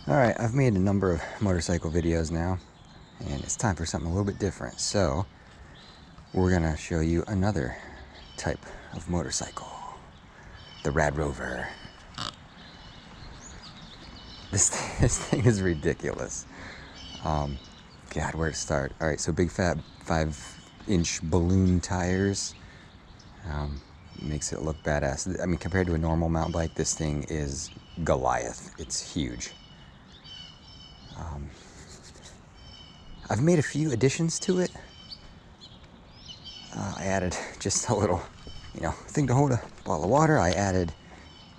Alright, I've made a number of motorcycle videos now, and it's time for something a little bit different. So, we're gonna show you another type of motorcycle. The Rad Rover. This thing is ridiculous. God, where to start? Alright, so big fat 5-inch balloon tires. Makes it look badass. I mean, compared to a normal mountain bike, this thing is Goliath. It's huge. I've made a few additions to it. I added just a little, thing to hold a bottle of water. I added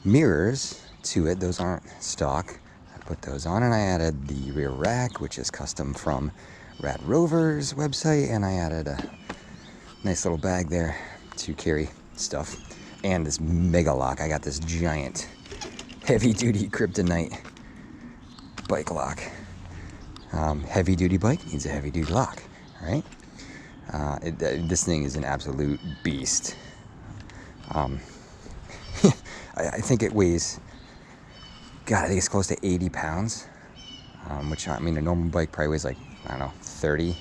mirrors to it. Those aren't stock. I put those on, and I added the rear rack, which is custom from Rad Rover's website, and I added a nice little bag there to carry stuff, and this mega lock. I got this giant heavy-duty kryptonite bike lock. Heavy-duty bike needs a heavy-duty lock, right? This thing is an absolute beast. I think it weighs, God, I think it's close to 80 pounds, which, I mean, a normal bike probably weighs like, I don't know, 30.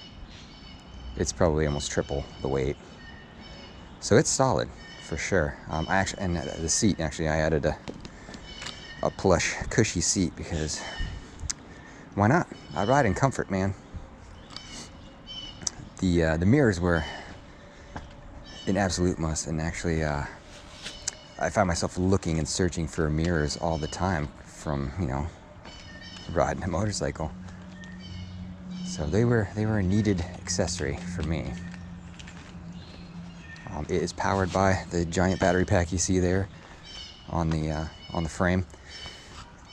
It's probably almost triple the weight. So it's solid, for sure. And the seat, actually, I added a plush, cushy seat because why not? I ride in comfort, man. The mirrors were an absolute must, and actually I found myself looking and searching for mirrors all the time from, riding a motorcycle. So they were a needed accessory for me. It is powered by the giant battery pack you see there on the frame.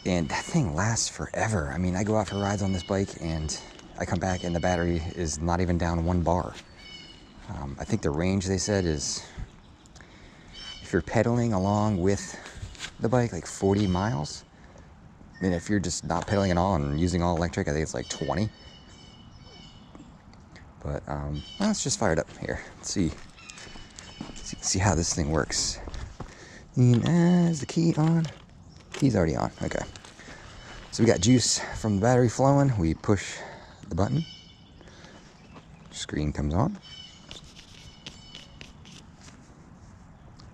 And that thing lasts forever. I mean, I go out for rides on this bike and I come back and the battery is not even down 1 bar. I think the range, they said, is, if you're pedaling along with the bike, like 40 miles. I mean, if you're just not pedaling at all and using all electric, I think it's like 20. But let's just fire it up here. Let's see how this thing works. And is the key on? Key's already on. Okay. So we got juice from the battery flowing. We push the button. Screen comes on.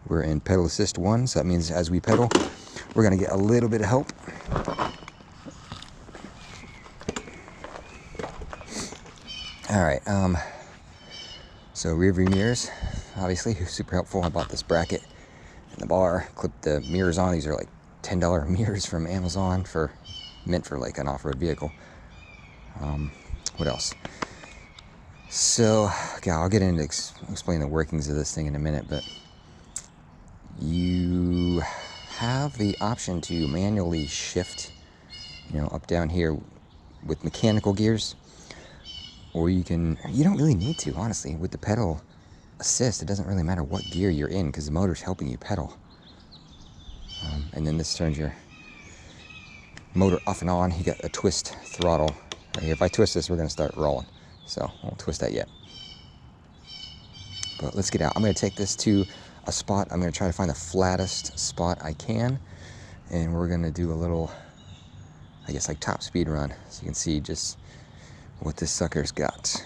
We're in pedal assist 1, so that means as we pedal, we're gonna get a little bit of help. All right. So rear view mirrors, obviously, super helpful. I bought this bracket and the bar, clipped the mirrors on. These are like $10 mirrors from Amazon, meant for like an off-road vehicle. What else? So, okay, I'll get into explain the workings of this thing in a minute, but you have the option to manually shift, up down here with mechanical gears, or you don't really need to, honestly. With the pedal assist, it doesn't really matter what gear you're in because the motor's helping you pedal. And then this turns your motor off and on. You got a twist throttle right here. If I twist this, we're going to start rolling. So I won't twist that yet. But let's get out. I'm going to take this to a spot. I'm going to try to find the flattest spot I can. And we're going to do a little, I guess, like top speed run. So you can see just what this sucker's got.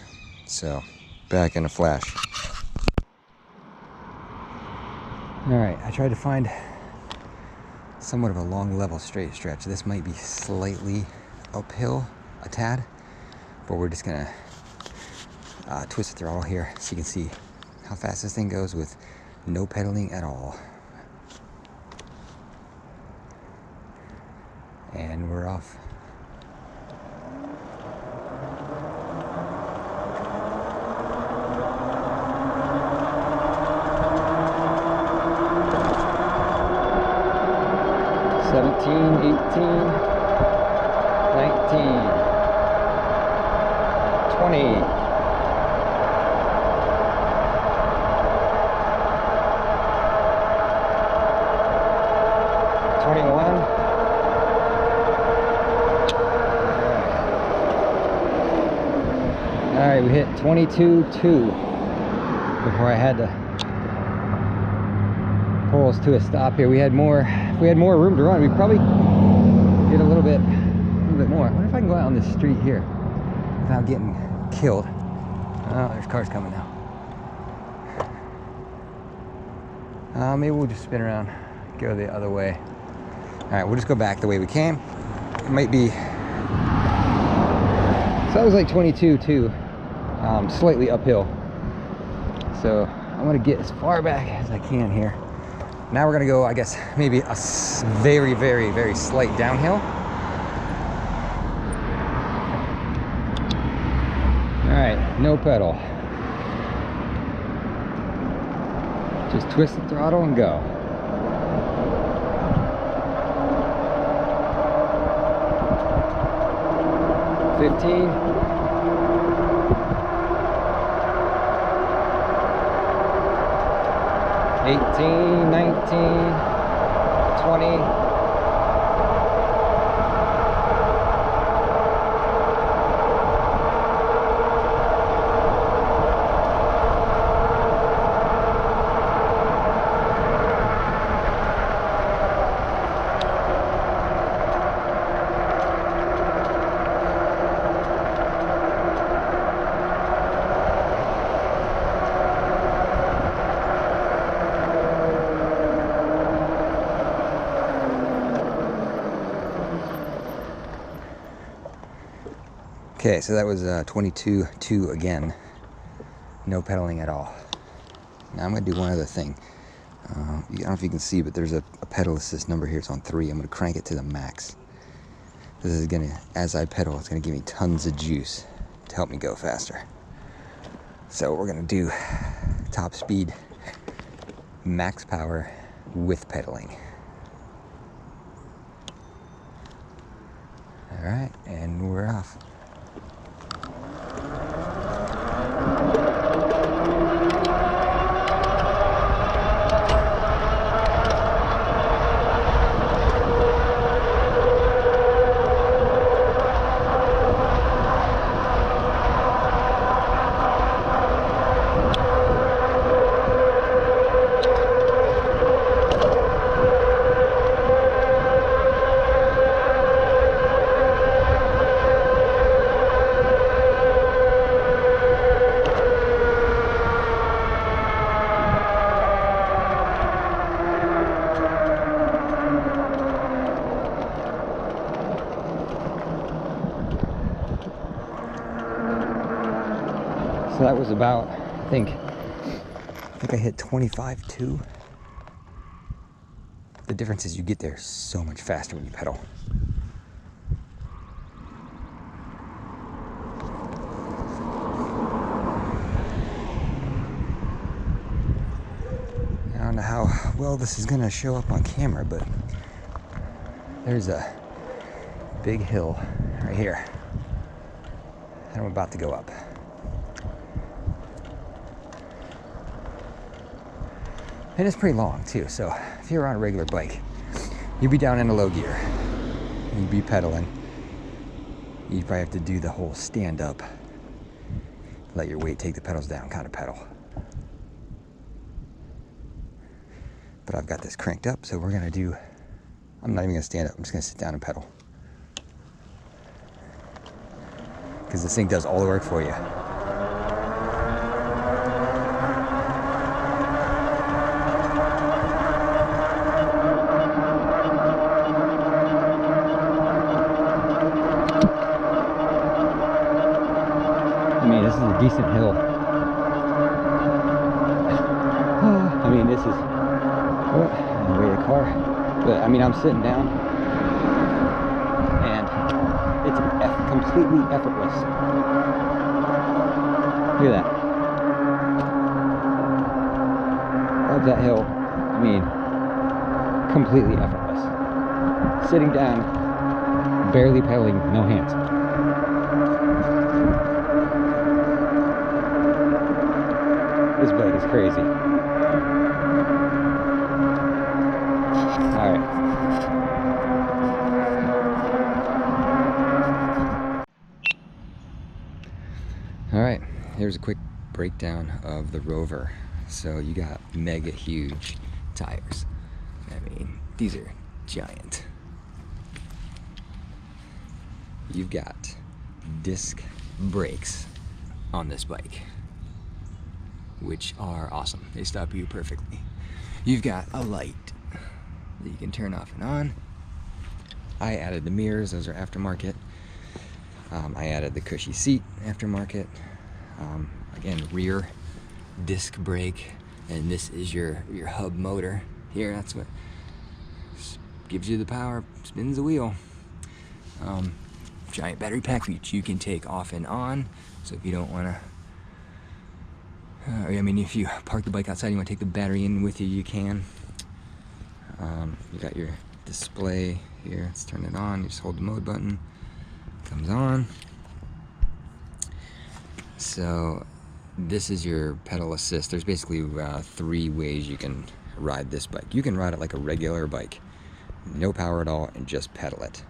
So back in a flash. All right, I tried to find somewhat of a long level straight stretch. This might be slightly uphill, a tad, but we're just gonna twist the throttle here so you can see how fast this thing goes with no pedaling at all. And we're off. $17, $18, $19, $20, $21. All right, we hit 22.2 before I had to pull us to a stop here. If we had more room to run, we'd probably get a little bit bit more. I wonder if I can go out on this street here without getting killed. Oh, there's cars coming now. Maybe we'll just spin around, go the other way. All right, we'll just go back the way we came. It might be, so that was like 22 too, slightly uphill. So I'm gonna get as far back as I can here. Now we're gonna go, I guess, maybe a very, very, very slight downhill. All right, no pedal. Just twist the throttle and go. $15. 18, 19, 20. Okay, so that was 22.2 again. No pedaling at all. Now I'm gonna do one other thing. I don't know if you can see, but there's a pedal assist number here. It's on 3. I'm gonna crank it to the max. This is gonna, as I pedal, it's gonna give me tons of juice to help me go faster. So we're gonna do top speed, max power with pedaling. All right, and we're off. So that was about, I think I hit 25.2. The difference is you get there so much faster when you pedal. I don't know how well this is gonna show up on camera, but there's a big hill right here that I'm about to go up. And it's pretty long too, so if you're on a regular bike, you'd be down in a low gear, you'd be pedaling, you'd probably have to do the whole stand up, let your weight take the pedals down kind of pedal. But I've got this cranked up, so we're gonna do, I'm not even gonna stand up, I'm just gonna sit down and pedal. Because this thing does all the work for you. I mean, this is a decent hill. I mean, this is, oh, way a car. But I mean, I'm sitting down and it's completely effortless. Look at that. Up that hill, I mean, completely effortless. Sitting down, barely pedaling, no hands. This bike is crazy. All right. All right, here's a quick breakdown of the Rover. So you got mega huge tires. I mean, these are giant. you've got disc brakes on this bike, which are awesome. They stop you perfectly. You've got a light that you can turn off and on. I added the mirrors, those are aftermarket. I added the cushy seat, aftermarket. Again, rear disc brake, and this is your hub motor here. That's what gives you the power, spins the wheel. Giant battery pack which you can take off and on. So if you don't want to, I mean, if you park the bike outside, you want to take the battery in with you, you can. You got your display here. Let's turn it on. You just hold the mode button. Comes on. So this is your pedal assist. There's basically 3 ways you can ride this bike. You can ride it like a regular bike, no power at all, and just pedal it.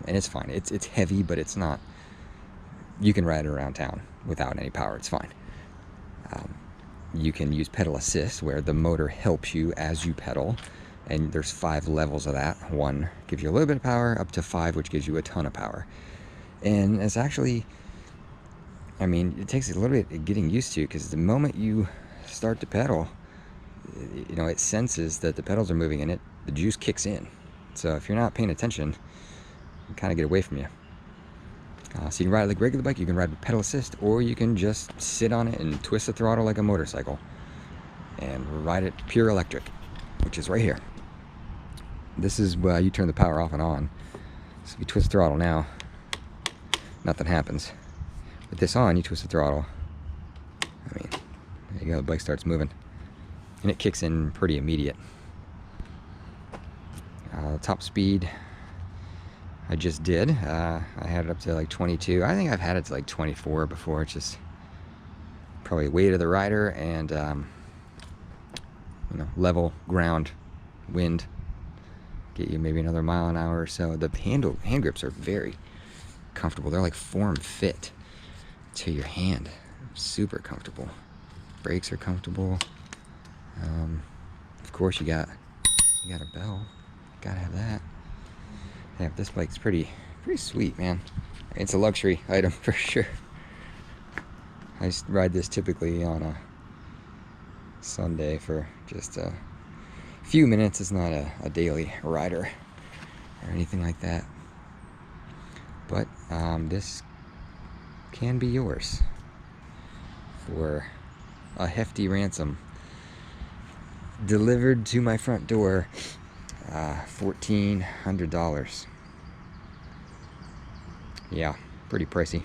And it's fine. It's heavy, but it's not. You can ride it around town without any power. It's fine. You can use pedal assist, where the motor helps you as you pedal, and there's 5 levels of that. 1 gives you a little bit of power, up to 5, which gives you a ton of power. And it's actually, I mean, it takes a little bit of getting used to, because the moment you start to pedal, you know, it senses that the pedals are moving and the juice kicks in. So if you're not paying attention, it kind of get away from you. So you can ride it like a regular bike, you can ride with pedal assist, or you can just sit on it and twist the throttle like a motorcycle and ride it pure electric, which is right here. This is where you turn the power off and on. So if you twist the throttle now, nothing happens. With this on, you twist the throttle. I mean, there you go, the bike starts moving. And it kicks in pretty immediate. Top speed, I just did. I had it up to like 22. I think I've had it to like 24 before. It's just probably weight of the rider and you know, level ground, wind. Get you maybe another mile an hour or so. The hand grips are very comfortable. They're like form fit to your hand. Super comfortable. Brakes are comfortable. Of course, you got a bell. Gotta have that. Yeah, this bike's pretty sweet, man. It's a luxury item for sure. I ride this typically on a Sunday for just a few minutes. It's not a daily rider or anything like that. But this can be yours for a hefty ransom. Delivered to my front door, $1,400. Yeah, pretty pricey.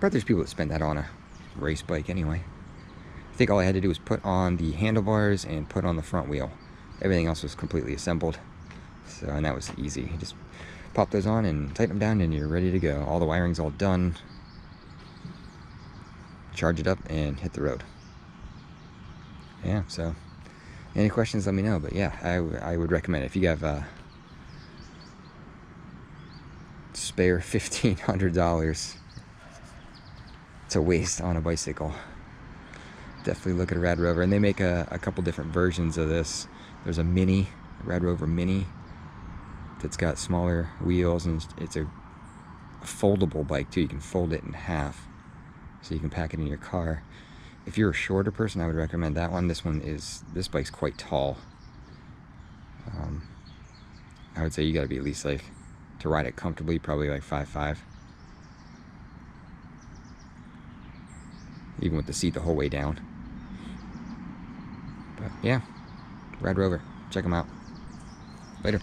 But there's people that spend that on a race bike anyway. I think all I had to do was put on the handlebars and put on the front wheel. Everything else was completely assembled. So, and that was easy. You just pop those on and tighten them down and you're ready to go. All the wiring's all done. Charge it up and hit the road. Yeah, so any questions, let me know. But yeah, I would recommend it. If you have spare $1,500 to waste on a bicycle, definitely look at a Rad Rover. And they make a couple different versions of this. There's a mini, Rad Rover Mini, that's got smaller wheels, and it's a foldable bike too. You can fold it in half, so you can pack it in your car. If you're a shorter person, I would recommend that one. This bike's quite tall. I would say you gotta be at least like, to ride it comfortably, probably like 5'5". Even with the seat the whole way down. But yeah, Rad Rover, check them out. Later.